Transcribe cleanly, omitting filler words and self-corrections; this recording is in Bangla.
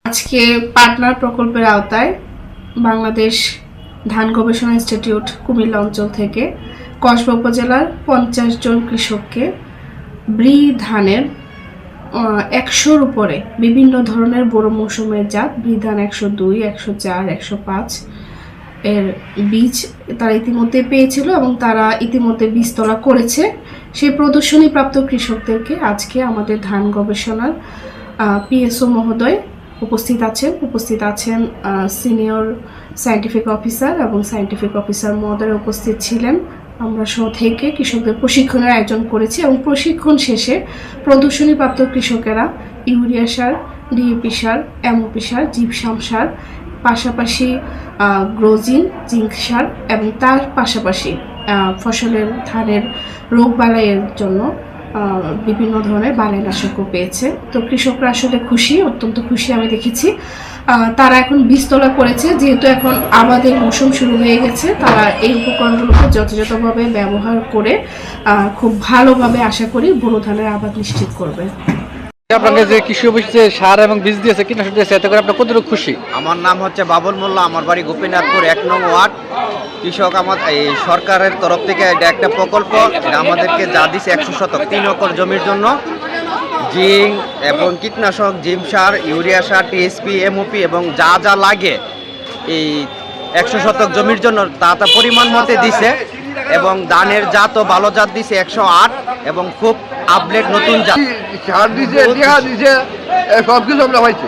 আজকে পার্টনার প্রকল্পের আওতায় বাংলাদেশ ধান গবেষণা ইনস্টিটিউট কুমিল্লা অঞ্চল থেকে কসবা উপজেলার 50 জন কৃষককে ব্রি ধানের 100-র উপরে বিভিন্ন ধরনের বড় মৌসুমের জাত ব্রি ধান 102, 104, 105 এর বীজ তারা ইতিমধ্যে পেয়েছিল এবং তারা ইতিমধ্যে বীজতলা করেছে। সেই প্রদর্শনীপ্রাপ্ত কৃষকদেরকে আজকে আমাদের ধান গবেষণার পিএসও মহোদয় উপস্থিত আছেন সিনিয়র সায়েন্টিফিক অফিসার এবং সায়েন্টিফিক অফিসার মহোদয় উপস্থিত ছিলেন। আমরা থেকে কৃষকদের প্রশিক্ষণের আয়োজন করেছি এবং প্রশিক্ষণ শেষে প্রদর্শনীপ্রাপ্ত কৃষকেরা ইউরিয়া সার, ডিএপি সার, এমওপি সার, জিপসাম সার, পাশাপাশি গ্রোজিন, জিঙ্ক সার এবং তার পাশাপাশি ফসলের ধানের রোগ বালাইয়ের জন্য বিভিন্ন ধরনের বালাইনাশকও পেয়েছে। তো কৃষকরা আসলে খুশি, অত্যন্ত খুশি আমি দেখেছি। তারা এখন বীজতলা করেছে, যেহেতু এখন আবাদের মৌসুম শুরু হয়ে গেছে, তারা এই উপকরণগুলোকে যথাযথভাবে ব্যবহার করে খুব ভালোভাবে আশা করি বোরো ধানের আবাদ নিশ্চিত করবে। আপনাকে যে কৃষি অফিসে সার এবং বীজ দিয়েছে, কীটনাশক দিয়েছে, এতে করে আপনার কতটুকু খুশি? আমার নাম হচ্ছে বাবুল মোল্লা, আমার বাড়ি গোপীনাথপুর 1 নং ওয়ার্ড। কৃষক এই সরকারের তরফ থেকে এটা একটা প্রকল্প, এটা আমাদেরকে যা দিছে 100 শতক 3 একর জমির জন্য জিঙ্ক এবং কীটনাশক, জিম সার, ইউরিয়া সার, টিএসপি, এমওপি এবং যা যা লাগে এই 100 শতক জমির জন্য তা পরিমাণ মতে দিছে। এবং ধানের জাতও ভালো জাত দিছে 108 এবং খুব আপডেট নতুন জাত সার দিছে, টিহা দিছে, সব কিছু আমরা পাইছি।